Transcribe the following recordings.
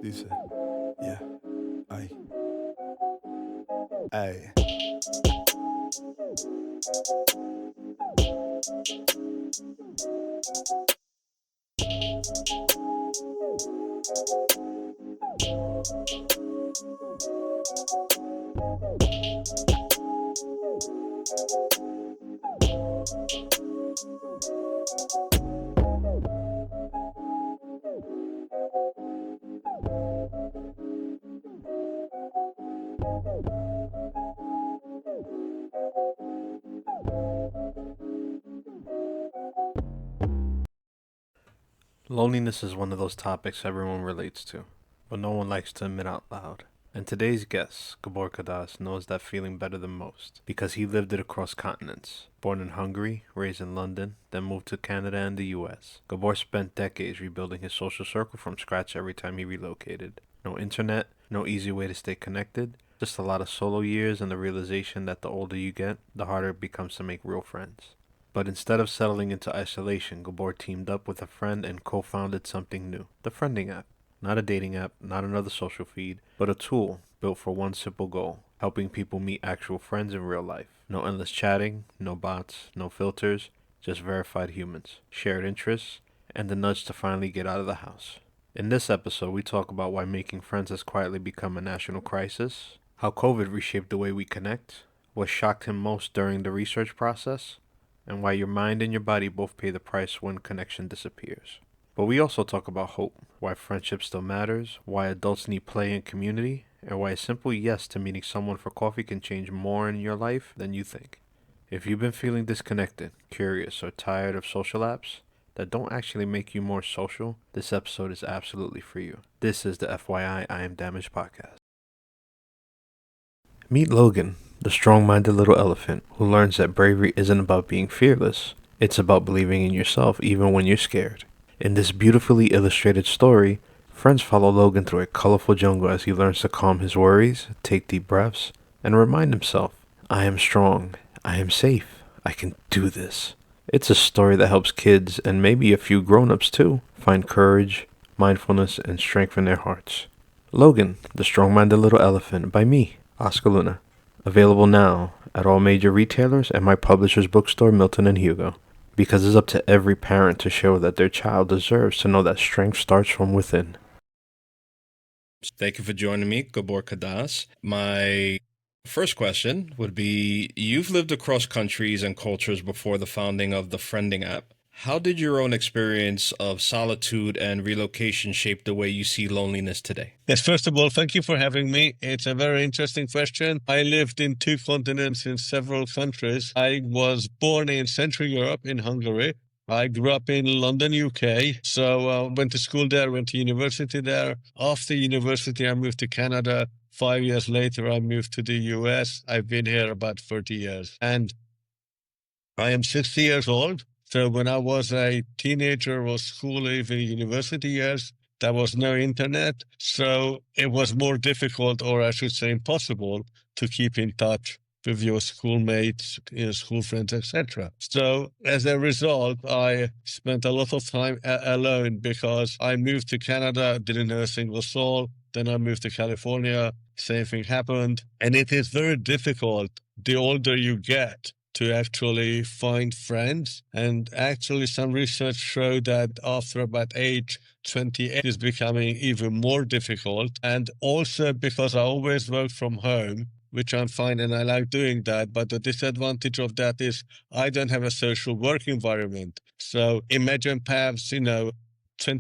Dice, yeah, ay, ay. Loneliness is one of those topics everyone relates to, but no one likes to admit out loud. And today's guest, Gabor Kadas, knows that feeling better than most because he lived it across continents. Born in Hungary, raised in London, then moved to Canada and the US. Gabor spent decades rebuilding his social circle from scratch every time he relocated. No internet, no easy way to stay connected, just a lot of solo years and the realization that the older you get, the harder it becomes to make real friends. But instead of settling into isolation, Gabor teamed up with a friend and co founded something new, the Friending app. Not a dating app, not another social feed, but a tool built for one simple goal, helping people meet actual friends in real life. No endless chatting, no bots, no filters, just verified humans, shared interests, and the nudge to finally get out of the house. In this episode, we talk about why making friends has quietly become a national crisis, how COVID reshaped the way we connect, what shocked him most during the research process, and why your mind and your body both pay the price when connection disappears. But we also talk about hope, why friendship still matters, why adults need play and community, and why a simple yes to meeting someone for coffee can change more in your life than you think. If you've been feeling disconnected, curious, or tired of social apps that don't actually make you more social, this episode is absolutely for you. This is the FYI Am Damaged podcast. Meet Logan, the strong minded little elephant who learns that bravery isn't about being fearless, it's about believing in yourself even when you're scared. In this beautifully illustrated story, friends follow Logan through a colorful jungle as he learns to calm his worries, take deep breaths, and remind himself, I am strong, I am safe, I can do this. It's a story that helps kids, and maybe a few grown ups too, find courage, mindfulness, and strength in their hearts. Logan, the strong minded little elephant, by me, Oscar Luna. Available now at all major retailers and my publisher's bookstore, Milton and Hugo. Because it's up to every parent to show that their child deserves to know that strength starts from within. Thank you for joining me, Gabor Kadas. My first question would be, you've lived across countries and cultures before the founding of the Friending app. How did your own experience of solitude and relocation shape the way you see loneliness today? Yes, first of all, thank you for having me. It's a very interesting question. I lived in two continents in several countries. I was born in Central Europe, in Hungary. I grew up in London, UK. So went to school there, went to university there. After university, I moved to Canada. 5 years later, I moved to the US. I've been here about 30 years. And I am 60 years old. So when I was a teenager or school, even university years, there was no internet. So it was more difficult, or I should say impossible, to keep in touch with your schoolmates, school friends, etc. So as a result, I spent a lot of time alone because I moved to Canada, didn't know a single soul. Then I moved to California, same thing happened. And it is very difficult the older you get to actually find friends. And actually, some research showed that after about age 28 is becoming even more difficult. And also because I always work from home, which I'm fine and I like doing that. But the disadvantage of that is I don't have a social work environment. So imagine perhaps, 20,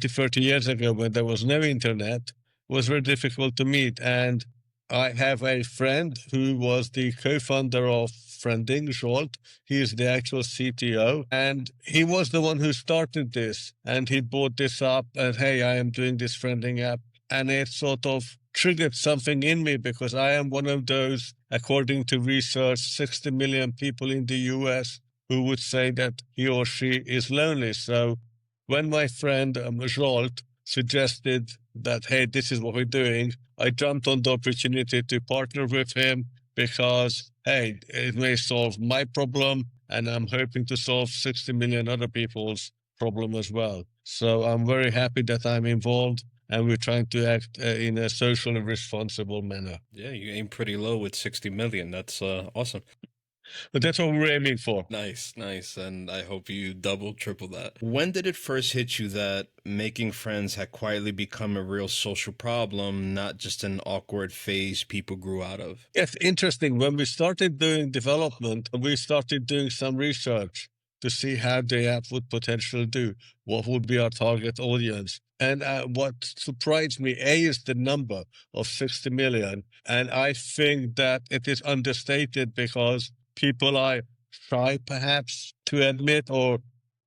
30 years ago when there was no internet, it was very difficult to meet. And I have a friend who was the co-founder of Friending, Jolt. He is the actual CTO, and he was the one who started this. And he brought this up, and hey, I am doing this Friending app, and it sort of triggered something in me because I am one of those, according to research, 60 million people in the US who would say that he or she is lonely. So when my friend Jolt suggested that, hey, this is what we're doing, I jumped on the opportunity to partner with him because, hey, it may solve my problem and I'm hoping to solve 60 million other people's problem as well. So I'm very happy that I'm involved and we're trying to act in a socially responsible manner. Yeah, you aim pretty low with 60 million. That's awesome. But that's what we're aiming for. Nice, nice. And I hope you double, triple that. When did it first hit you that making friends had quietly become a real social problem, not just an awkward phase people grew out of? It's interesting. When we started doing development, we started doing some research to see how the app would potentially do, what would be our target audience. And what surprised me, A, is the number of 60 million. And I think that it is understated because people are shy, perhaps, to admit, or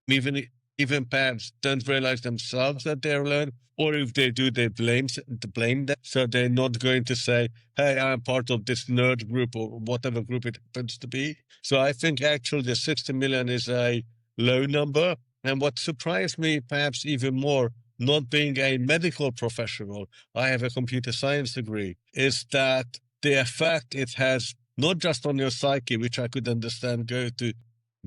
even perhaps don't realize themselves that they're alone. Or if they do, they blame them. So they're not going to say, hey, I'm part of this nerd group or whatever group it happens to be. So I think actually the 60 million is a low number. And what surprised me perhaps even more, not being a medical professional, I have a computer science degree, is that the effect it has not just on your psyche, which I could understand go to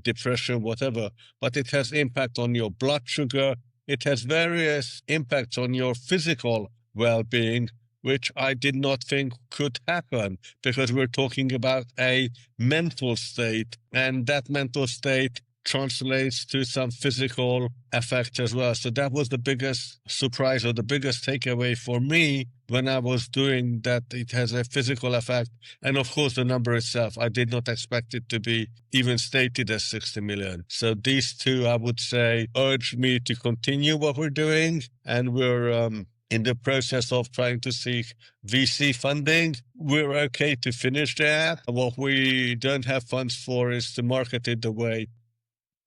depression, whatever, but it has impact on your blood sugar. It has various impacts on your physical well-being, which I did not think could happen because we're talking about a mental state, and that mental state translates to some physical effect as well. So that was the biggest surprise or the biggest takeaway for me when I was doing that. It has a physical effect. And of course, the number itself, I did not expect it to be even stated as 60 million. So these two, I would say, urged me to continue what we're doing. And we're in the process of trying to seek VC funding. We're okay to finish the app. What we don't have funds for is to market it the way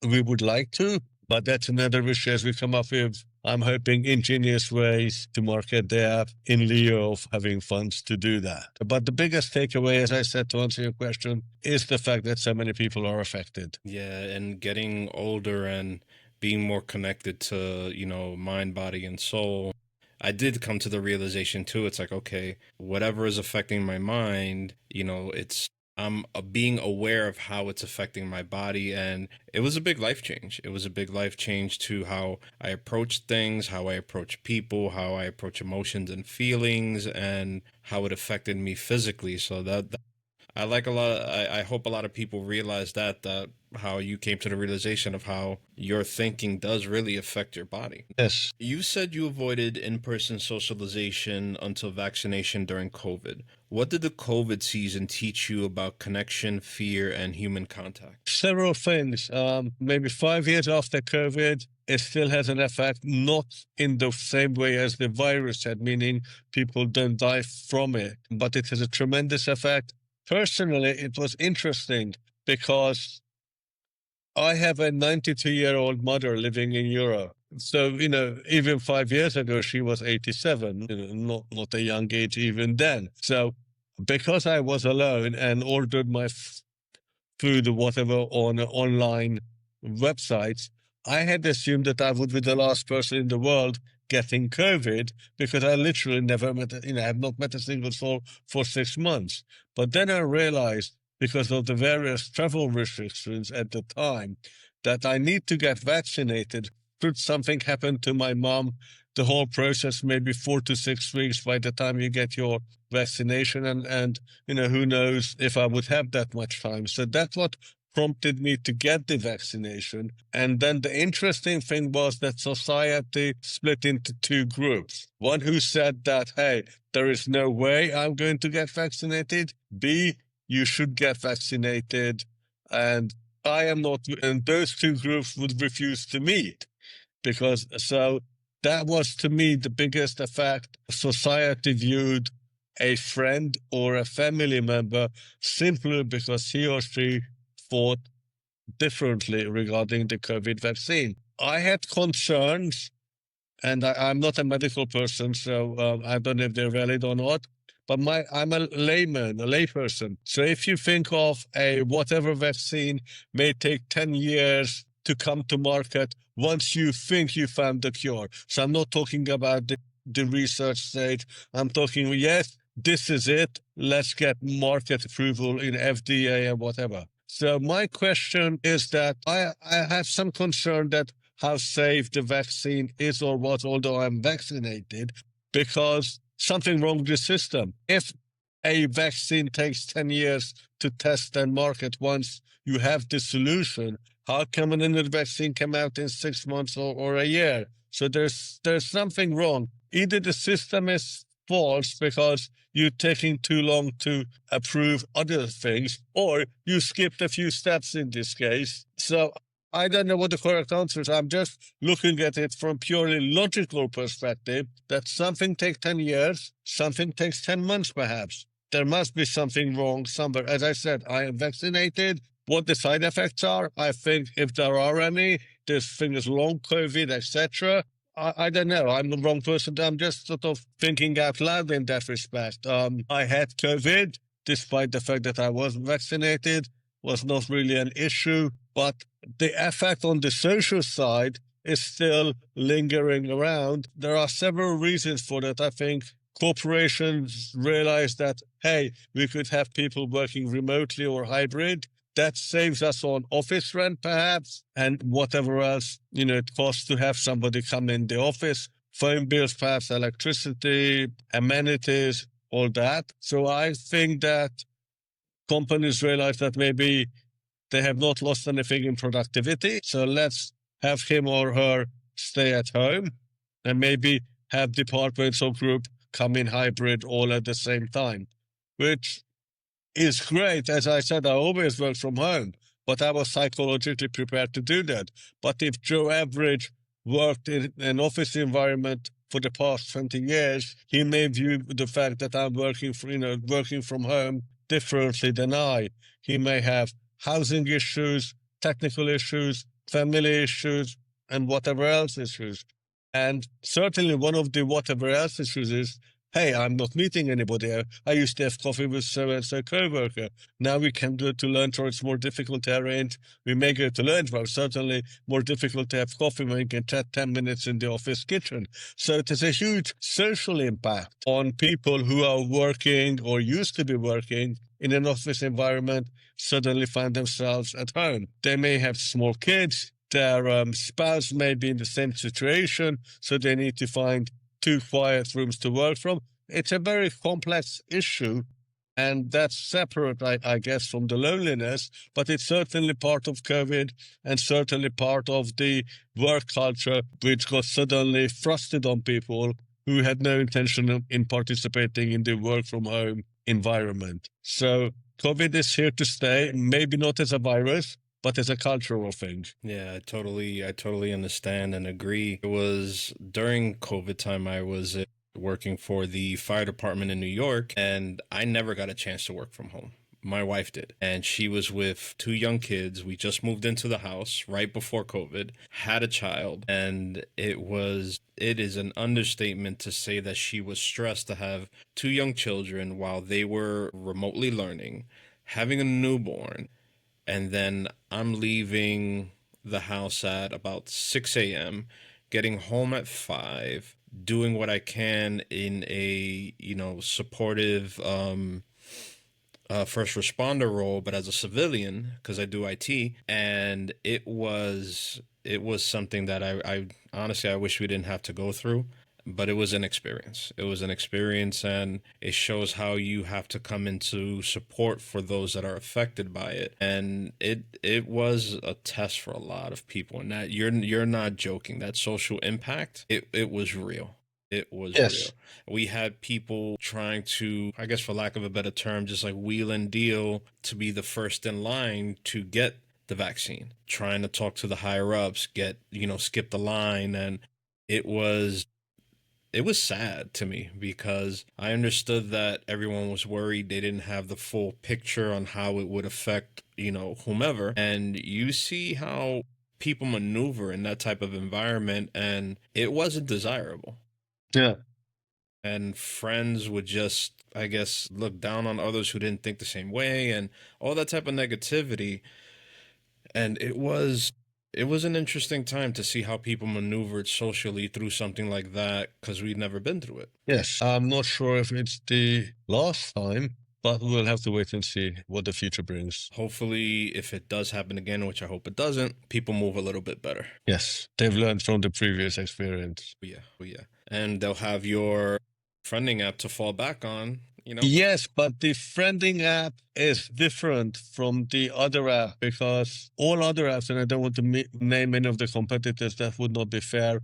we would like to, but that's another issue as we come up with, I'm hoping, ingenious ways to market the app in lieu of having funds to do that. But the biggest takeaway, as I said, to answer your question, is the fact that so many people are affected. Yeah, and getting older and being more connected to, mind, body, and soul. I did come to the realization too. It's like, okay, whatever is affecting my mind, I'm being aware of how it's affecting my body. And it was a big life change. It was a big life change to how I approach things, how I approach people, how I approach emotions and feelings, and how it affected me physically. So that I like a lot. I hope a lot of people realize that how you came to the realization of how your thinking does really affect your body. Yes. You said you avoided in-person socialization until vaccination during COVID. What did the COVID season teach you about connection, fear, and human contact? Several things. Maybe 5 years after COVID, it still has an effect, not in the same way as the virus had, meaning people don't die from it, but it has a tremendous effect. Personally, it was interesting because I have a 92-year-old mother living in Europe. So, even 5 years ago, she was 87, not a young age even then. So because I was alone and ordered my food or whatever on online websites, I had assumed that I would be the last person in the world getting COVID because I literally never met, I have not met a single soul for 6 months. But then I realized, because of the various travel restrictions at the time, that I need to get vaccinated. Should something happen to my mom, the whole process may be 4 to 6 weeks by the time you get your vaccination, and who knows if I would have that much time. So that's what prompted me to get the vaccination. And then the interesting thing was that society split into two groups. One who said that, hey, there is no way I'm going to get vaccinated. B, you should get vaccinated. And I am not, and those two groups would refuse to meet. So that was, to me, the biggest effect. Society viewed a friend or a family member simply because he or she thought differently regarding the COVID vaccine. I had concerns, and I'm not a medical person, so I don't know if they're valid or not, but I'm a layperson. So if you think of a whatever vaccine may take 10 years to come to market once you think you found the cure. So I'm not talking about the research stage. I'm talking, yes, this is it. Let's get market approval in FDA and whatever. So my question is that I have some concern that how safe the vaccine is or was, although I'm vaccinated. because something wrong with the system. If a vaccine takes 10 years to test and market once you have the solution, how come another vaccine come out in 6 months or a year? So there's something wrong. Either the system is false because you're taking too long to approve other things, or you skipped a few steps in this case. So I don't know what the correct answer is. I'm just looking at it from purely logical perspective, that something takes 10 years, something takes 10 months perhaps. There must be something wrong somewhere. As I said, I am vaccinated. What the side effects are, I think if there are any, this thing is long COVID, etc. I don't know. I'm the wrong person. I'm just sort of thinking out loud in that respect. I had COVID, despite the fact that I was vaccinated, was not really an issue. But the effect on the social side is still lingering around. There are several reasons for that. I think corporations realize that, hey, we could have people working remotely or hybrid. That saves us on office rent, perhaps, and whatever else, it costs to have somebody come in the office, phone bills, perhaps electricity, amenities, all that. So I think that companies realize that maybe they have not lost anything in productivity. So let's have him or her stay at home and maybe have departments or group come in hybrid all at the same time, which is great. As I said, I always work from home, but I was psychologically prepared to do that. But if Joe Average worked in an office environment for the past 20 years, he may view the fact that I'm working from home differently than I. He may have housing issues, technical issues, family issues, and whatever else issues. And certainly one of the whatever else issues is, hey, I'm not meeting anybody. I used to have coffee with so-and-so co-worker. Now we can go to lunch, or it's more difficult to arrange. We may go to lunch, but certainly more difficult to have coffee when you can chat 10 minutes in the office kitchen. So it has a huge social impact on people who are working or used to be working in an office environment, suddenly find themselves at home. They may have small kids. Their spouse may be in the same situation, so they need to find 2 quiet rooms to work from. It's a very complex issue, and that's separate, I guess, from the loneliness, but it's certainly part of COVID and certainly part of the work culture, which got suddenly thrusted on people who had no intention in participating in the work from home environment. So COVID is here to stay, maybe not as a virus, but as a cultural thing. Yeah, I totally understand and agree. It was during COVID time, I was working for the fire department in New York, and I never got a chance to work from home. My wife did, and she was with 2 young kids. We just moved into the house right before COVID, had a child, and it is an understatement to say that she was stressed to have 2 young children while they were remotely learning, having a newborn. And then I'm leaving the house at about 6 a.m., getting home at 5, doing what I can in a, supportive first responder role, but as a civilian, because I do IT. And it was something that I honestly, I wish we didn't have to go through. But it was an experience. It was an experience, and it shows how you have to come into support for those that are affected by it. And it was a test for a lot of people. And that you're not joking. That social impact, it was real. It was real. We had people trying to, I guess for lack of a better term, just like wheel and deal to be the first in line to get the vaccine, trying to talk to the higher ups, skip the line. And it was sad to me because I understood that everyone was worried. They didn't have the full picture on how it would affect, whomever. And you see how people maneuver in that type of environment, and it wasn't desirable. Yeah. And friends would just, I guess, look down on others who didn't think the same way and all that type of negativity. And it was an interesting time to see how people maneuvered socially through something like that, because we'd never been through it. Yes, I'm not sure if it's the last time, but we'll have to wait and see what the future brings. Hopefully, if it does happen again, which I hope it doesn't, people move a little bit better. Yes, they've learned from the previous experience. Yeah. and they'll have your friending app to fall back on, you know? Yes, but the friending app is different from the other app because all other apps, and I don't want to name any of the competitors, that would not be fair,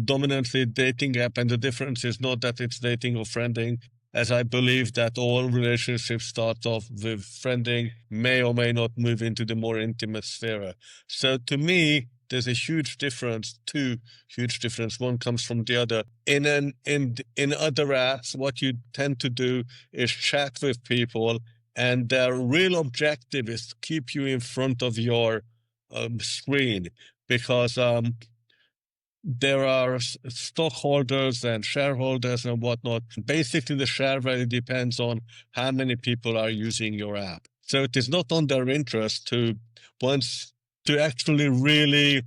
dominantly dating app, and the difference is not that it's dating or friending, as I believe that all relationships start off with friending, may or may not move into the more intimate sphere. So to me, there's a huge difference, two huge difference. One comes from the other. In other apps, what you tend to do is chat with people, and their real objective is to keep you in front of your screen because there are stockholders and shareholders and whatnot. Basically, the share value depends on how many people are using your app. So it is not on their interest to actually really.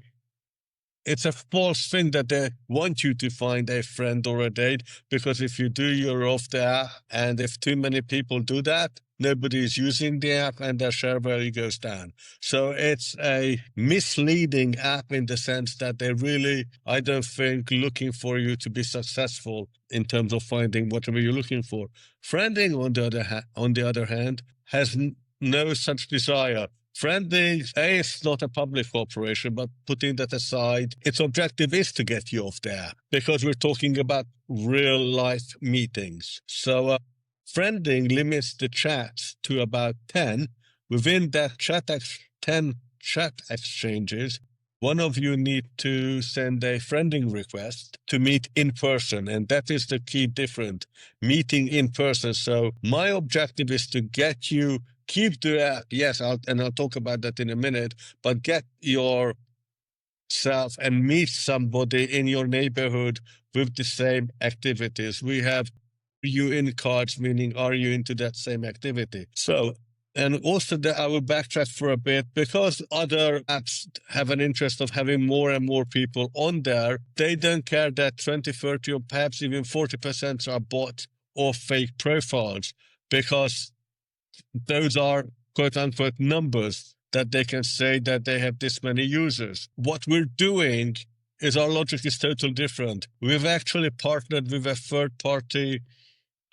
It's a false thing that they want you to find a friend or a date, because if you do, you're off the app. And if too many people do that, nobody is using the app and their share value goes down. So it's a misleading app in the sense that they really, I don't think, looking for you to be successful in terms of finding whatever you're looking for. Friending, on the other hand, has no such desire. Friending, is not a public corporation, but putting that aside, its objective is to get you off the app because we're talking about real life meetings. So friending limits the chats to about 10. Within that 10 chat exchanges, one of you need to send a friending request to meet in person. And that is the key difference, meeting in person. So my objective is to get you, keep the app, yes, I'll talk about that in a minute, but get yourself and meet somebody in your neighborhood with the same activities. We have you in cards, meaning are you into that same activity? So, and also I will backtrack for a bit because other apps have an interest of having more and more people on there. They don't care that 20, 30, or perhaps even 40% are bot or fake profiles because those are quote unquote numbers that they can say that they have this many users. What we're doing is our logic is totally different. We've actually partnered with a third party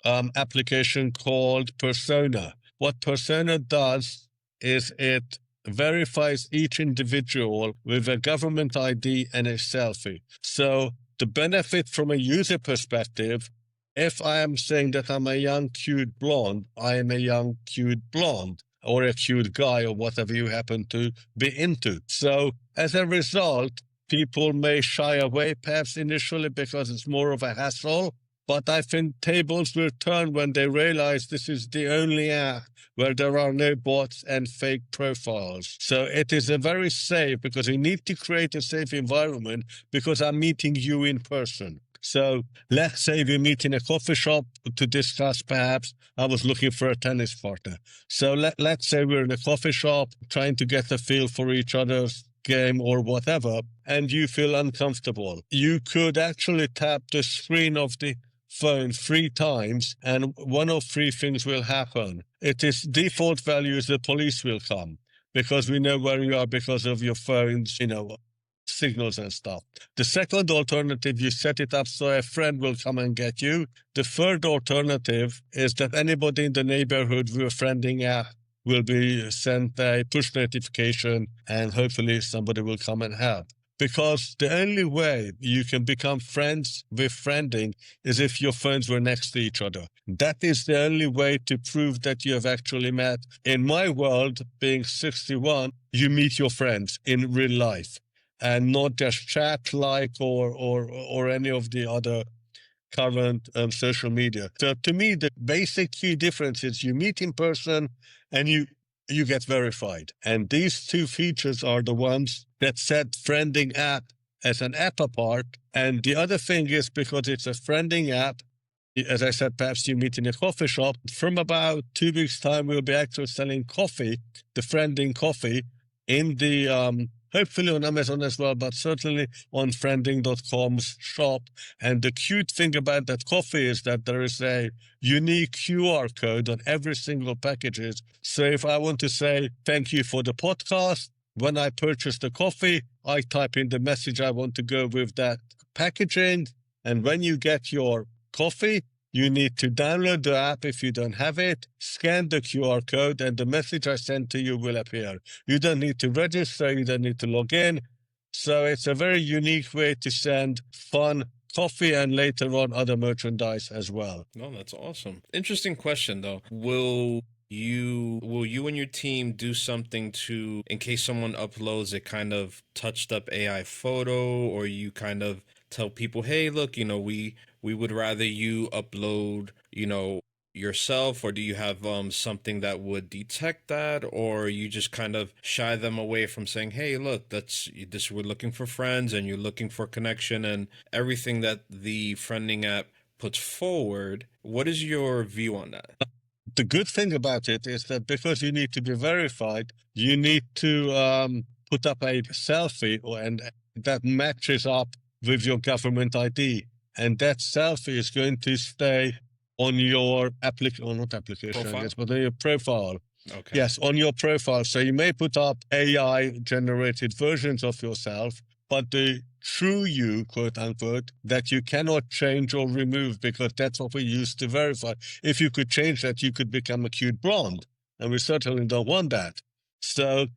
application called Persona. What Persona does is it verifies each individual with a government ID and a selfie. So the benefit from a user perspective, if I am saying that I'm a young, cute blonde, I am a young, cute blonde, or a cute guy, or whatever you happen to be into. So as a result, people may shy away perhaps initially because it's more of a hassle. But I think tables will turn when they realize this is the only app where there are no bots and fake profiles. So it is a very safe, because we need to create a safe environment because I'm meeting you in person. So let's say we meet in a coffee shop to discuss, perhaps, I was looking for a tennis partner. So let's say we're in a coffee shop trying to get a feel for each other's game or whatever, and you feel uncomfortable. You could actually tap the screen of the phone 3 times and one of 3 things will happen. It is default values, the police will come because we know where you are because of your phone's, signals and stuff. The second alternative, you set it up so a friend will come and get you. The third alternative is that anybody in the neighborhood with a friending app will be sent a push notification and hopefully somebody will come and help. Because the only way you can become friends with friending is if your phones were next to each other. That is the only way to prove that you have actually met. In my world, being 61, you meet your friends in real life and not just chat like or any of the other current social media. So to me, the basic key difference is you meet in person and you get verified. And these 2 features are the ones that set friending app as an app apart. And the other thing is because it's a friending app, as I said, perhaps you meet in a coffee shop. From about 2 weeks' time, we'll be actually selling coffee, the friending coffee, in the hopefully on Amazon as well, but certainly on friending.com's shop. And the cute thing about that coffee is that there is a unique QR code on every single packages. So if I want to say thank you for the podcast, when I purchase the coffee, I type in the message I want to go with that packaging, And when you get your coffee, you need to download the app if you don't have it, scan the QR code, and the message I sent to you will appear. You don't need to register, you don't need to log in. So it's a very unique way to send fun coffee and later on other merchandise as well. No, that's awesome. Interesting question though. Will you and your team do something to, in case someone uploads a kind of touched up AI photo, or you kind of tell people, hey, look, we would rather you upload, yourself, or do you have something that would detect that, or you just kind of shy them away from saying, hey, look, that's this, we're looking for friends and you're looking for connection and everything that the friending app puts forward? What is your view on that? The good thing about it is that because you need to be verified, you need to put up a selfie and that matches up with your government ID. And that selfie is going to stay on your not application, Profile? I guess, but on your profile. Okay. Yes, on your profile. So you may put up AI-generated versions of yourself, but the true you, quote unquote, that you cannot change or remove, because that's what we use to verify. If you could change that, you could become a cute blonde, and we certainly don't want that. So,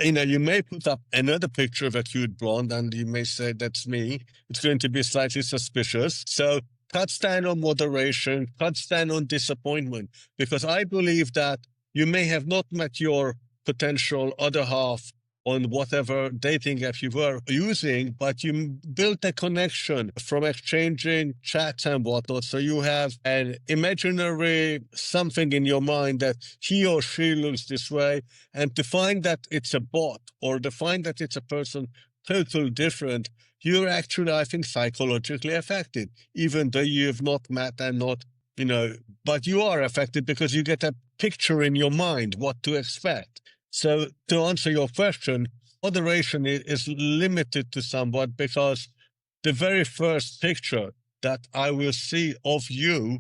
you may put up another picture of a cute blonde, and you may say, that's me. It's going to be slightly suspicious. So cut down on moderation, cut down on disappointment, because I believe that you may have not met your potential other half on whatever dating app you were using, but you built a connection from exchanging chats and whatnot. So you have an imaginary something in your mind that he or she looks this way, and to find that it's a bot or to find that it's a person totally different, you're actually, I think, psychologically affected, even though you have not met and not, but you are affected because you get a picture in your mind what to expect. So to answer your question, moderation is limited to somewhat, because the very first picture that I will see of you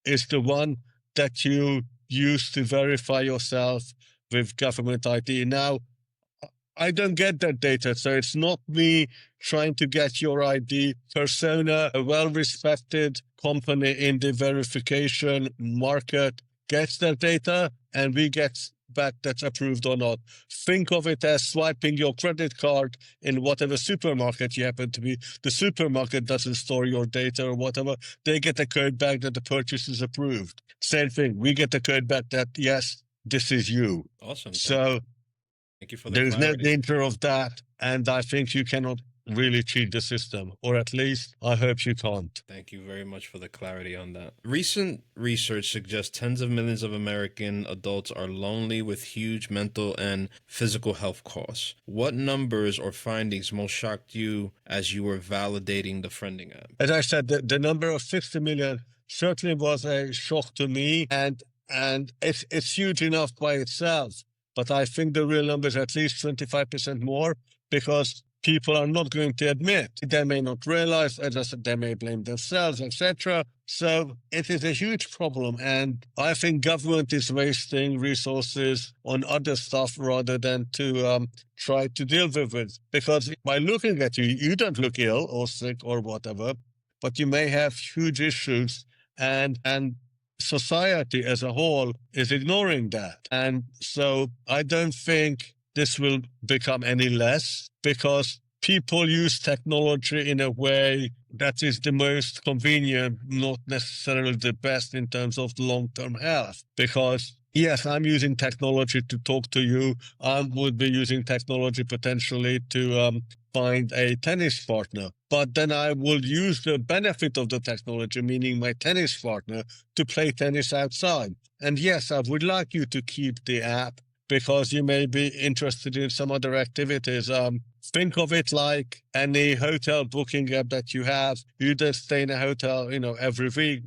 is the one that you use to verify yourself with government ID. Now, I don't get that data, so it's not me trying to get your ID. Persona, a well-respected company in the verification market, gets that data, and we get back that's approved or not. Think of it as swiping your credit card in whatever supermarket you happen to be. The supermarket doesn't store your data or whatever. They get a code back that the purchase is approved. Same thing. We get a code back that, yes, this is you. Awesome. So thank you for the there's clarity. no danger of that. And I think you cannot really cheat the system, or at least I hope you can't. Thank you very much for the clarity on that. Recent research suggests tens of millions of American adults are lonely with huge mental and physical health costs. What numbers or findings most shocked you as you were validating the friending app? As I said, the number of 60 million certainly was a shock to me, and it's huge enough by itself. But I think the real number is at least 25% more, because people are not going to admit. They may not realize, as I said, they may blame themselves, etc. So it is a huge problem, and I think government is wasting resources on other stuff rather than to try to deal with it. Because by looking at you, you don't look ill or sick or whatever, but you may have huge issues, and society as a whole is ignoring that. And so I don't think this will become any less, because people use technology in a way that is the most convenient, not necessarily the best in terms of long-term health. Because yes, I'm using technology to talk to you. I would be using technology potentially to find a tennis partner. But then I will use the benefit of the technology, meaning my tennis partner, to play tennis outside. And yes, I would like you to keep the app, because you may be interested in some other activities. Think of it like any hotel booking app that you have. You don't stay in a hotel, every week.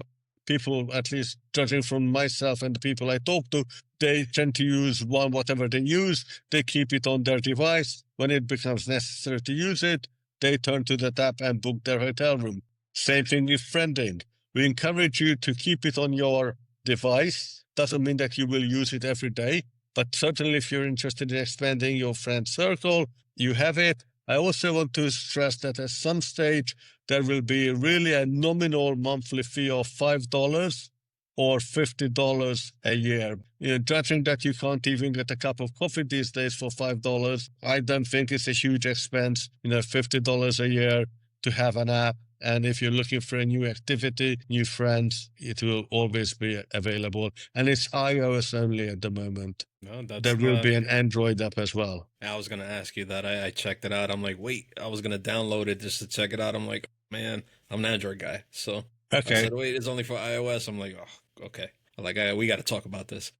People, at least judging from myself and the people I talk to, they tend to use whatever they use. They keep it on their device. When it becomes necessary to use it, they turn to that app and book their hotel room. Same thing with friending. We encourage you to keep it on your device. Doesn't mean that you will use it every day. But certainly if you're interested in expanding your friend circle, you have it. I also want to stress that at some stage, there will be really a nominal monthly fee of $5 or $50 a year. Judging that you can't even get a cup of coffee these days for $5, I don't think it's a huge expense, $50 a year to have an app. And if you're looking for a new activity, new friends, it will always be available. And it's iOS only at the moment. No, that's There will not. be an Android app as well. I was gonna ask you that. I checked it out. I'm like, wait, I was gonna download it just to check it out. I'm like, man, I'm an Android guy, so I Okay. said, wait, it's only for iOS. I'm like, oh, okay. Like, we got to talk about this.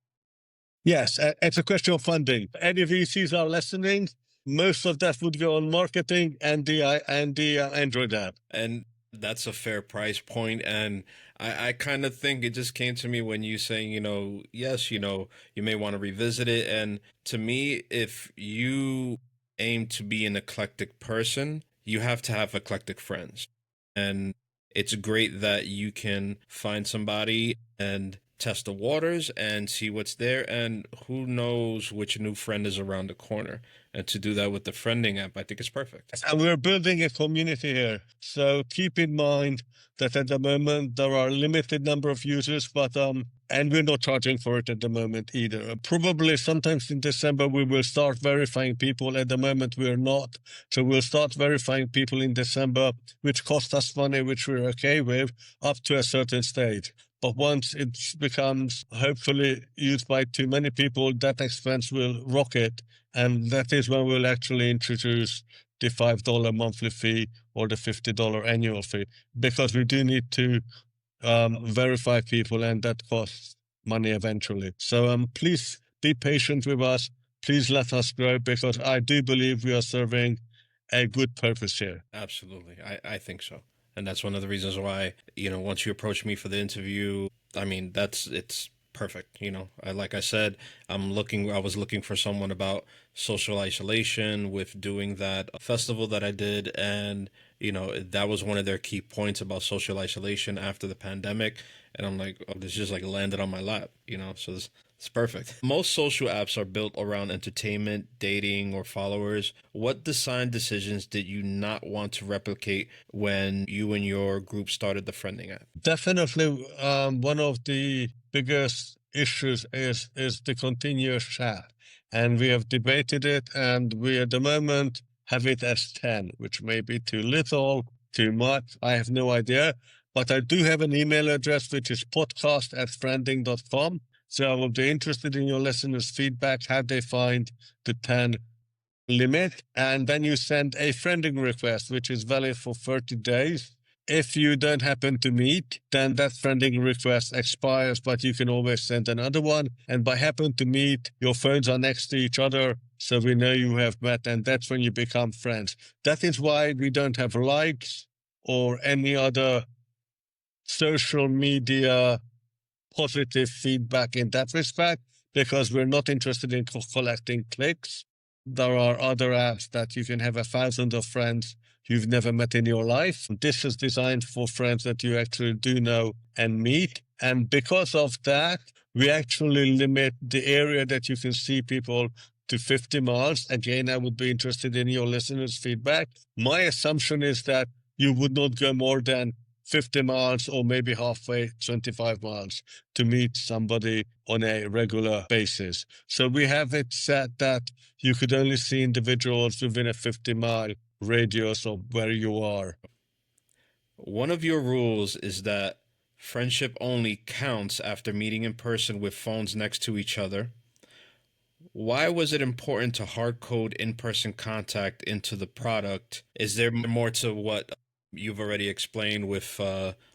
Yes, it's a question of funding. Any VCs are listening. Most of that would go on marketing and the Android app. And that's a fair price point. And I kind of think it just came to me when you saying, yes, you may want to revisit it. And to me, if you aim to be an eclectic person, you have to have eclectic friends. And it's great that you can find somebody and test the waters and see what's there, and who knows which new friend is around the corner. And to do that with the friending app, I think it's perfect. And we're building a community here. So keep in mind that at the moment there are a limited number of users, but and we're not charging for it at the moment either. Probably sometimes in December we will start verifying people. At the moment we're not. So we'll start verifying people in December, which costs us money, which we're okay with, up to a certain stage. But once it becomes hopefully used by too many people, that expense will rocket. And that is when we'll actually introduce the $5 monthly fee or the $50 annual fee, because we do need to verify people, and that costs money eventually. So please be patient with us. Please let us grow, because I do believe we are serving a good purpose here. Absolutely. I think so. And that's one of the reasons why, once you approached me for the interview, I mean, it's perfect. Like I said, I was looking for someone about social isolation with doing that festival that I did. And, that was one of their key points about social isolation after the pandemic. And I'm like, oh, this just like landed on my lap, so it's perfect. Most social apps are built around entertainment, dating, or followers. What design decisions did you not want to replicate when you and your group started the friending app? Definitely, one of the biggest issues is the continuous chat. And we have debated it, and we at the moment have it as 10, which may be too little, too much. I have no idea. But I do have an email address, which is podcast@friending.com. So I will be interested in your listeners' feedback, how they find the 10 limit. And then you send a friending request, which is valid for 30 days. If you don't happen to meet, then that friending request expires, but you can always send another one. And by happen to meet, your phones are next to each other, so we know you have met, and that's when you become friends. That is why we don't have likes or any other social media positive feedback in that respect, because we're not interested in collecting clicks. There are other apps that you can have 1,000 of friends you've never met in your life. This is designed for friends that you actually do know and meet. And because of that, we actually limit the area that you can see people to 50 miles. Again, I would be interested in your listeners' feedback. My assumption is that you would not go more than 50 miles or maybe halfway, 25 miles to meet somebody on a regular basis. So we have it set that you could only see individuals within a 50-mile radius of where you are. One of your rules is that friendship only counts after meeting in person with phones next to each other. Why was it important to hard code in-person contact into the product? Is there more to what you've already explained with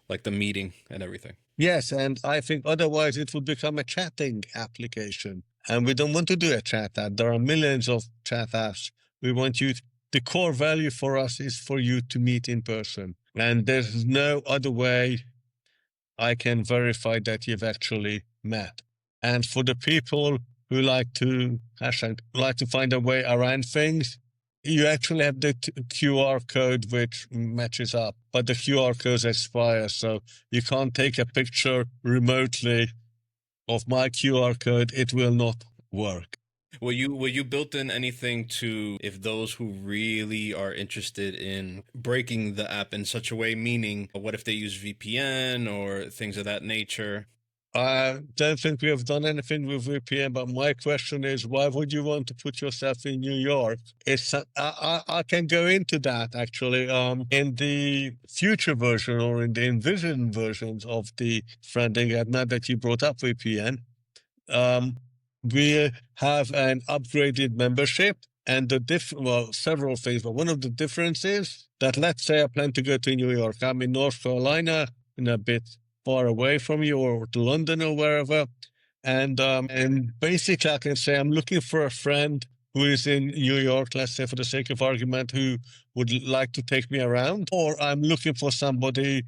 like the meeting and everything? Yes, and I think otherwise it would become a chatting application. And we don't want to do a chat app. There are millions of chat apps. We want you, the core value for us is for you to meet in person. And there's no other way I can verify that you've actually met. And for the people who like to find a way around things, you actually have the QR code which matches up, but the QR code expires, so you can't take a picture remotely of my QR code. It will not work. Will you built in anything to if those who really are interested in breaking the app in such a way, meaning what if they use VPN or things of that nature? I don't think we have done anything with VPN, but my question is, why would you want to put yourself in New York? I can go into that actually. In the future version or in the envisioned versions of the friending app, now that you brought up VPN, um, we have an upgraded membership and several things, but one of the differences that let's say I plan to go to New York. I'm in North Carolina, in a bit far away from you, or to London or wherever. And basically I can say I'm looking for a friend who is in New York, let's say for the sake of argument, who would like to take me around, or I'm looking for somebody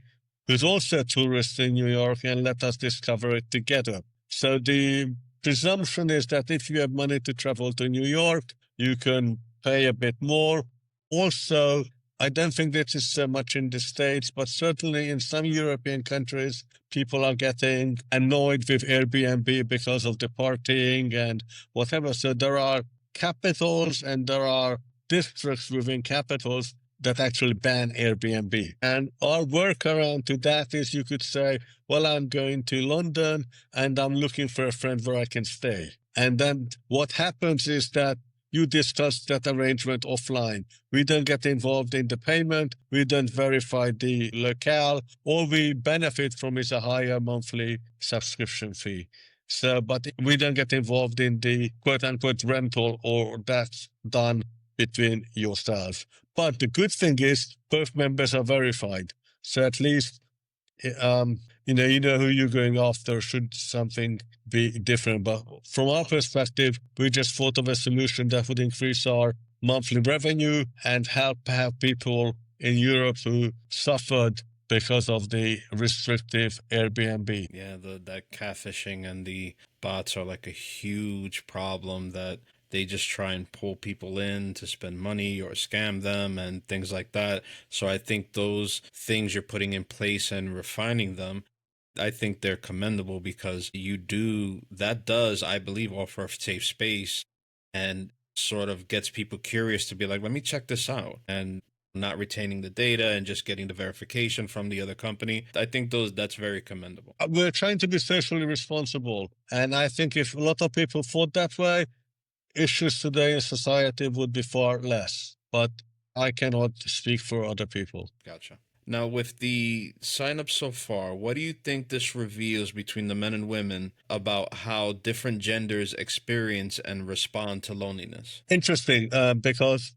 who's also a tourist in New York and let us discover it together. So the presumption is that if you have money to travel to New York, you can pay a bit more. Also, I don't think this is so much in the States, but certainly in some European countries, people are getting annoyed with Airbnb because of the partying and whatever. So there are capitals and there are districts within capitals that actually ban Airbnb. And our workaround to that is you could say, well, I'm going to London and I'm looking for a friend where I can stay. And then what happens is that you discuss that arrangement offline. We don't get involved in the payment. We don't verify the locale. All we benefit from is a higher monthly subscription fee. So, but we don't get involved in the quote unquote rental, or that's done between yourselves. But the good thing is both members are verified. So at least, you know who you're going after should something be different. But from our perspective, we just thought of a solution that would increase our monthly revenue and help have people in Europe who suffered because of the restrictive Airbnb. Yeah, that catfishing and the bots are like a huge problem that they just try and pull people in to spend money or scam them and things like that. So I think those things you're putting in place and refining them, I think they're commendable because that does, I believe, offer a safe space and sort of gets people curious to be like, let me check this out, and not retaining the data and just getting the verification from the other company. I think that's very commendable. We're trying to be socially responsible. And I think if a lot of people thought that way, issues today in society would be far less. But I cannot speak for other people. Gotcha. Now, with the sign up so far, what do you think this reveals between the men and women about how different genders experience and respond to loneliness? Interesting, because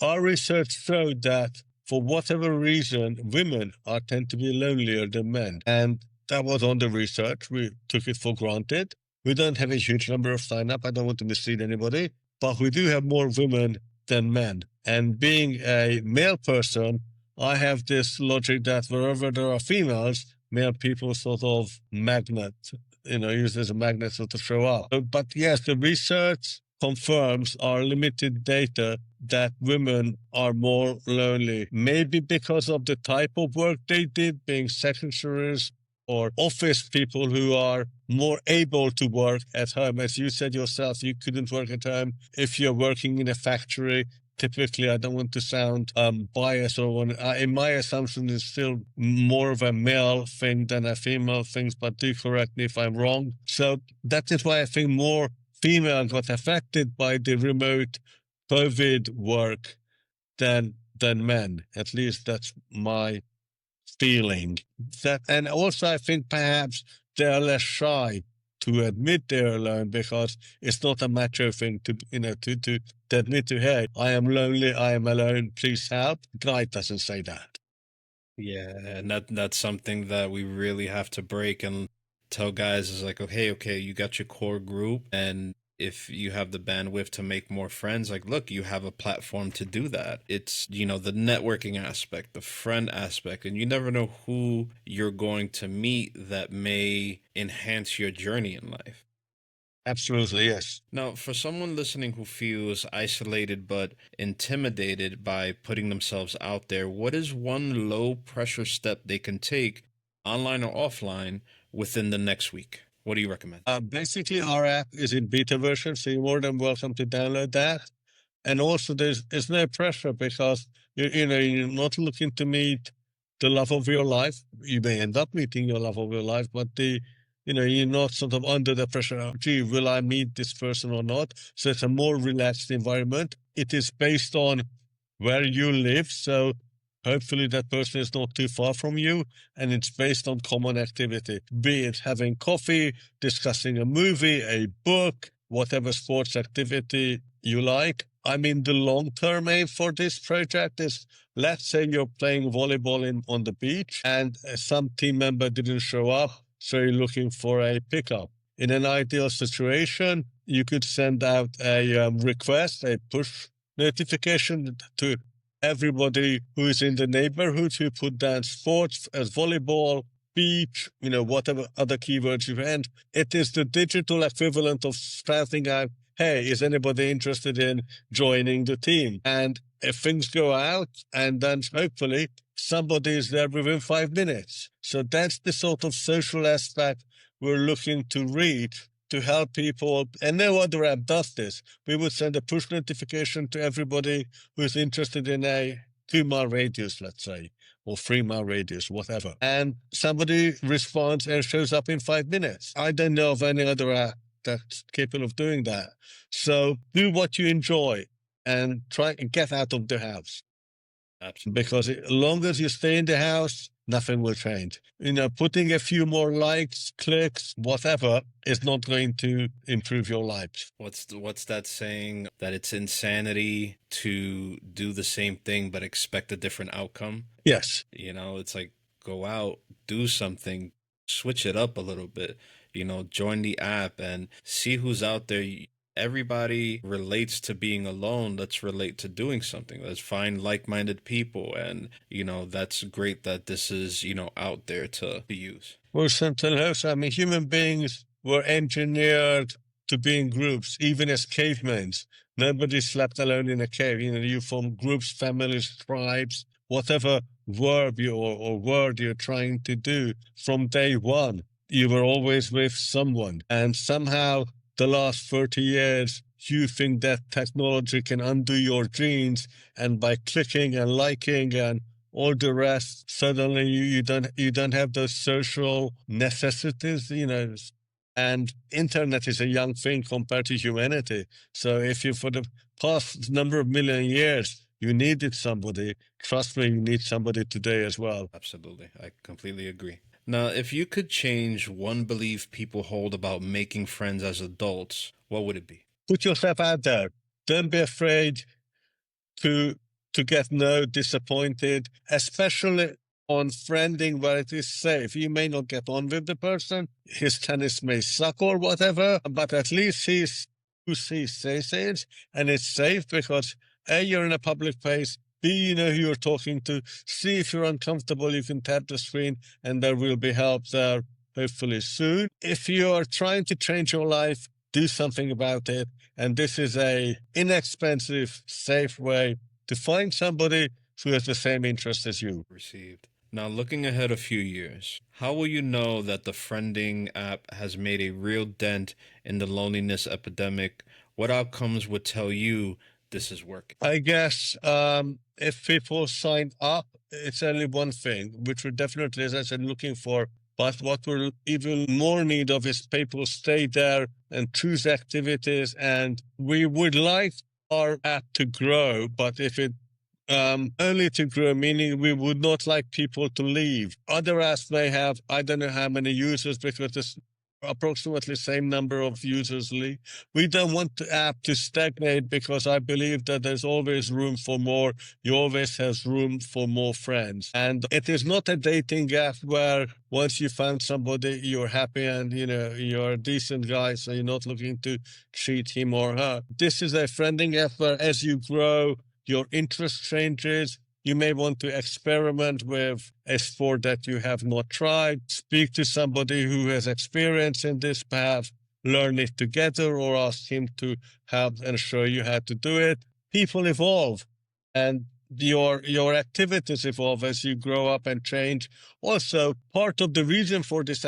our research showed that for whatever reason, women tend to be lonelier than men. And that was on the research. We took it for granted. We don't have a huge number of sign-up. I don't want to mislead anybody, but we do have more women than men. And being a male person, I have this logic that wherever there are females, male people sort of use as a magnet sort of show up. But yes, the research confirms our limited data that women are more lonely, maybe because of the type of work they did, being secretaries or office people who are more able to work at home. As you said yourself, you couldn't work at home if you're working in a factory. Typically, I don't want to sound biased, in my assumption, it's still more of a male thing than a female thing, but do correct me if I'm wrong. So that is why I think more female got affected by the remote COVID work than men. At least that's my feeling. And also I think perhaps they're less shy to admit they're alone because it's not a macho thing to admit to, hey, I am lonely, I am alone, please help. Guy doesn't say that. Yeah, and that's something that we really have to break and tell guys is like, okay, you got your core group, and if you have the bandwidth to make more friends, like, look, you have a platform to do that. It's, the networking aspect, the friend aspect, and you never know who you're going to meet that may enhance your journey in life. Absolutely, yes. Now, for someone listening who feels isolated but intimidated by putting themselves out there, what is one low pressure step they can take, online or offline, within the next week? What do you recommend? Basically, our app is in beta version, so you're more than welcome to download that. And also, there's no pressure because you're not looking to meet the love of your life. You may end up meeting your love of your life, but you're not sort of under the pressure of, gee, will I meet this person or not? So it's a more relaxed environment. It is based on where you live, so hopefully that person is not too far from you, and it's based on common activity, be it having coffee, discussing a movie, a book, whatever sports activity you like. I mean, the long-term aim for this project is, let's say you're playing volleyball on the beach and some team member didn't show up, so you're looking for a pickup. In an ideal situation, you could send out a request, a push notification to everybody who is in the neighborhood who put down sports as volleyball, beach, whatever other keywords you have. It is the digital equivalent of spouting out, hey, is anybody interested in joining the team? And if things go out, and then hopefully somebody is there within 5 minutes. So that's the sort of social aspect we're looking to reach to help people. And no other app does this. We would send a push notification to everybody who's interested in a 2-mile radius, let's say, or 3-mile radius, whatever. And somebody responds and shows up in 5 minutes. I don't know of any other app that's capable of doing that. So do what you enjoy and try and get out of the house. Absolutely. Because as long as you stay in the house, nothing will change. Putting a few more likes, clicks, whatever, is not going to improve your life. What's that saying? That it's insanity to do the same thing but expect a different outcome? Yes. It's like, go out, do something, switch it up a little bit, join the app and see who's out there. Everybody relates to being alone. Let's relate to doing something. Let's find like-minded people. And, that's great that this is, out there to use. Well, something else. I mean, human beings were engineered to be in groups, even as cavemen. Nobody slept alone in a cave. You form groups, families, tribes, whatever verb or word you're trying to do from day one. You were always with someone. And somehow the last 30 years, you think that technology can undo your genes, and by clicking and liking and all the rest, suddenly you don't have those social necessities, And internet is a young thing compared to humanity. So if you, for the past number of million years, you needed somebody, trust me, you need somebody today as well. Absolutely. I completely agree. Now, if you could change one belief people hold about making friends as adults, what would it be? Put yourself out there. Don't be afraid to get no, disappointed, especially on friending where it is safe. You may not get on with the person, his tennis may suck or whatever, but at least he's who he says it, and it's safe because A, you're in a public place, B, you know who you're talking to, C, if you're uncomfortable, you can tap the screen and there will be help there hopefully soon. If you are trying to change your life, do something about it. And this is a inexpensive, safe way to find somebody who has the same interests as you. Received. Now, looking ahead a few years, how will you know that the Friending app has made a real dent in the loneliness epidemic? What outcomes would tell you this is working? I guess if people sign up, it's only one thing, which we're definitely, as I said, looking for. But what we're even more need of is people stay there and choose activities. And we would like our app to grow, but if it only to grow, meaning we would not like people to leave. Other apps may have, I don't know how many users, because there's approximately same number of users leave. We don't want the app to stagnate because I believe that there's always room for more. You always have room for more friends. And it is not a dating app where once you found somebody, you're happy and, you're a decent guy, so you're not looking to cheat him or her. This is a friending app where as you grow, your interest changes. You may want to experiment with a sport that you have not tried, speak to somebody who has experience in this path, learn it together, or ask him to help and show you how to do it. People evolve, and your activities evolve as you grow up and change. Also, part of the reason for this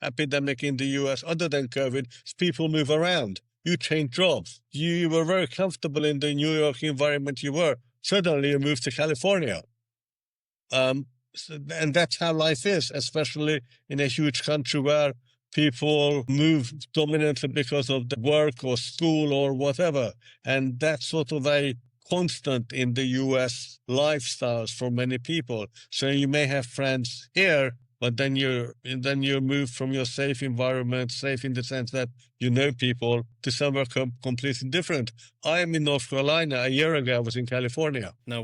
epidemic in the US, other than COVID, is people move around. You change jobs. You were very comfortable in the New York environment you were. Suddenly you moved to California. And that's how life is, especially in a huge country where people move dominantly because of the work or school or whatever. And that's sort of a constant in the US lifestyles for many people. So you may have friends here, but then you move from your safe environment, safe in the sense that you know people, to somewhere completely different. I am in North Carolina. A year ago, I was in California. Now,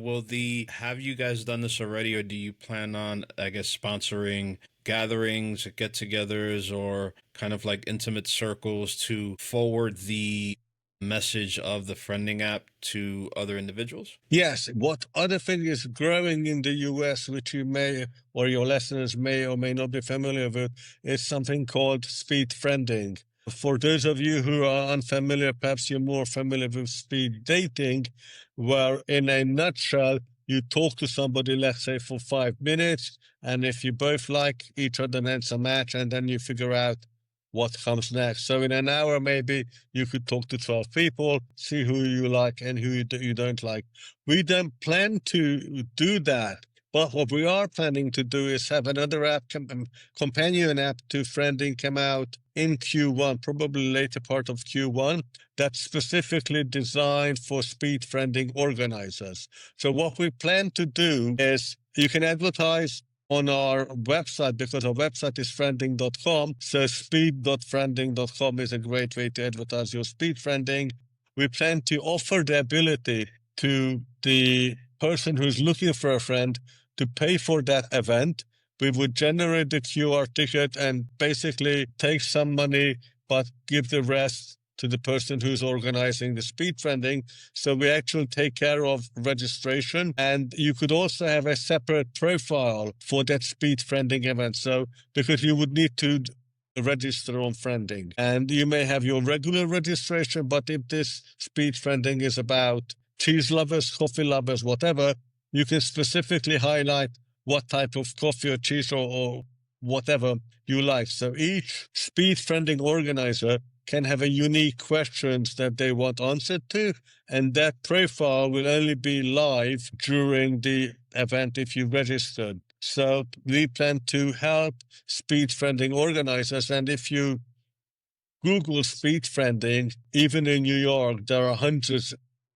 have you guys done this already, or do you plan on, I guess, sponsoring gatherings, get-togethers, or kind of like intimate circles to forward the message of the friending app to other individuals? Yes. What other thing is growing in the US, which you may or your listeners may or may not be familiar with, is something called speed friending. For those of you who are unfamiliar, perhaps you're more familiar with speed dating, where in a nutshell, you talk to somebody, let's say, for 5 minutes, and if you both like each other, then it's a match, and then you figure out what comes next. So in an hour, maybe you could talk to 12 people, see who you like and who you don't like. We don't plan to do that. But what we are planning to do is have another app, companion app to friending, come out in Q1, probably later part of Q1, that's specifically designed for speed friending organizers. So what we plan to do is you can advertise on our website, because our website is friending.com. So speed.friending.com is a great way to advertise your speed friending. We plan to offer the ability to the person who's looking for a friend to pay for that event. We would generate the QR ticket and basically take some money, but give the rest to the person who's organizing the speed friending. So we actually take care of registration, and you could also have a separate profile for that speed friending event. So because you would need to register on friending, and you may have your regular registration, but if this speed friending is about cheese lovers, coffee lovers, whatever, you can specifically highlight what type of coffee or cheese or whatever you like. So each speed friending organizer can have a unique questions that they want answered to, and that profile will only be live during the event if you registered. So we plan to help speed friending organizers, and if you Google speed friending, even in New York, there are hundreds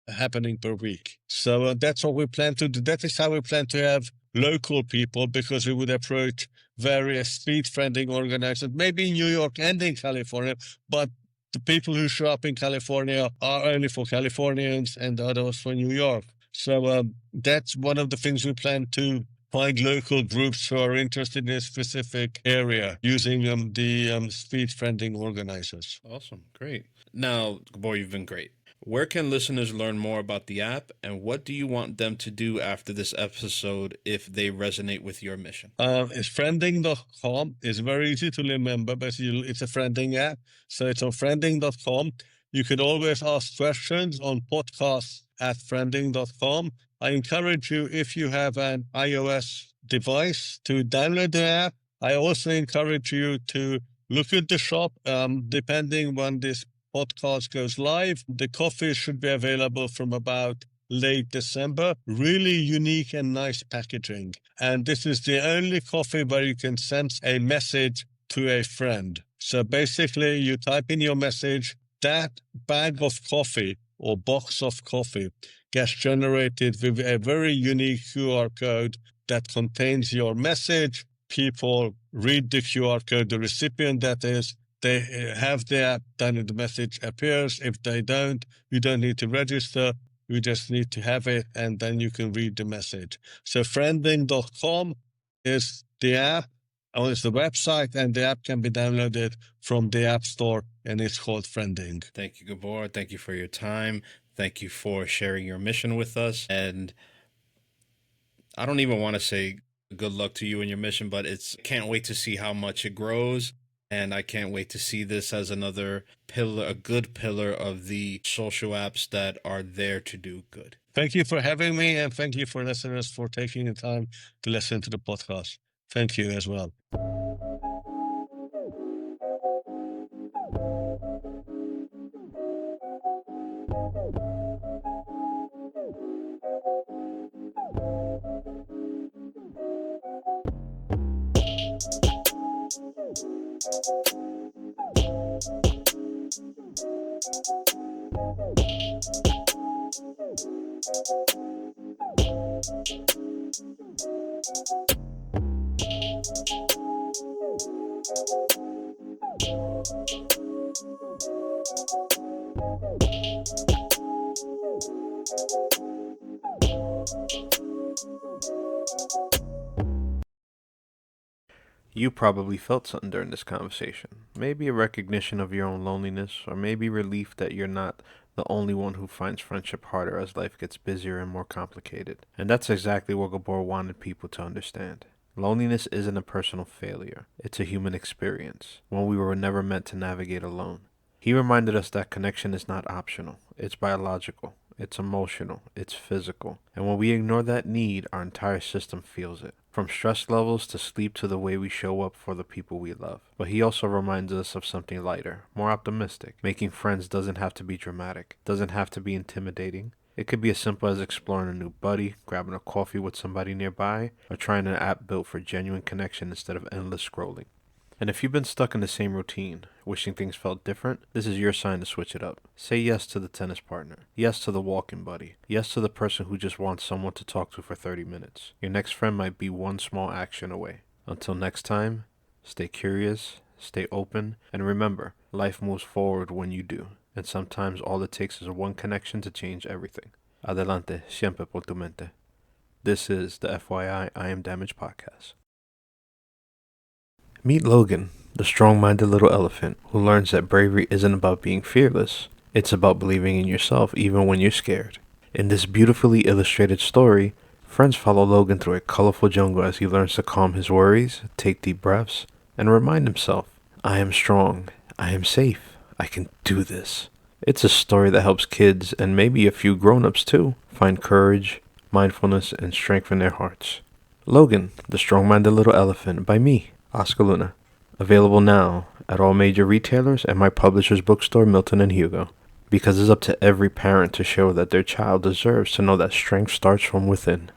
happening per week. So that's what we plan to do. That is how we plan to have local people, because we would approach various speed friending organizers, maybe in New York and in California, but the people who show up in California are only for Californians and the others for New York. So that's one of the things we plan to find local groups who are interested in a specific area using the speed friending organizers. Awesome. Great. Now, Gabor, you've been great. Where can listeners learn more about the app, and what do you want them to do after this episode if they resonate with your mission? It's friending.com. It's very easy to remember, but it's a friending app. So it's on friending.com. You can always ask questions on podcasts@friending.com. I encourage you, if you have an iOS device, to download the app. I also encourage you to look at the shop, depending when this podcast goes live. The coffee should be available from about late December. Really unique and nice packaging. And this is the only coffee where you can send a message to a friend. So basically, you type in your message, that bag of coffee or box of coffee gets generated with a very unique QR code that contains your message. People read the QR code, the recipient that is, they have the app, then the message appears. If they don't, you don't need to register. You just need to have it, and then you can read the message. So friending.com is the app, or it's the website, and the app can be downloaded from the App Store, and it's called Friending. Thank you, Gabor. Thank you for your time. Thank you for sharing your mission with us. And I don't even want to say good luck to you and your mission, but can't wait to see how much it grows. And I can't wait to see this as another pillar, a good pillar of the social apps that are there to do good. Thank you for having me, and thank you for listeners for taking the time to listen to the podcast. Thank you as well. You probably felt something during this conversation. Maybe a recognition of your own loneliness, or maybe relief that you're not the only one who finds friendship harder as life gets busier and more complicated. And that's exactly what Gabor wanted people to understand. Loneliness isn't a personal failure, it's a human experience, one we were never meant to navigate alone. He reminded us that connection is not optional, it's biological, it's emotional, it's physical, and when we ignore that need, our entire system feels it. From stress levels to sleep to the way we show up for the people we love. But he also reminds us of something lighter, more optimistic. Making friends doesn't have to be dramatic, doesn't have to be intimidating. It could be as simple as exploring a new buddy, grabbing a coffee with somebody nearby, or trying an app built for genuine connection instead of endless scrolling. And if you've been stuck in the same routine, wishing things felt different, this is your sign to switch it up. Say yes to the tennis partner. Yes to the walking buddy. Yes to the person who just wants someone to talk to for 30 minutes. Your next friend might be one small action away. Until next time, stay curious, stay open, and remember, life moves forward when you do. And sometimes all it takes is one connection to change everything. Adelante, siempre por tu mente. This is the FYI I Am Damaged podcast. Meet Logan, the strong-minded little elephant who learns that bravery isn't about being fearless. It's about believing in yourself even when you're scared. In this beautifully illustrated story, friends follow Logan through a colorful jungle as he learns to calm his worries, take deep breaths, and remind himself, I am strong, I am safe, I can do this. It's a story that helps kids, and maybe a few grown-ups too, find courage, mindfulness, and strength in their hearts. Logan, the strong-minded little elephant, by me, Oscar Luna. Available now at all major retailers and my publisher's bookstore, Milton and Hugo. Because it's up to every parent to show that their child deserves to know that strength starts from within.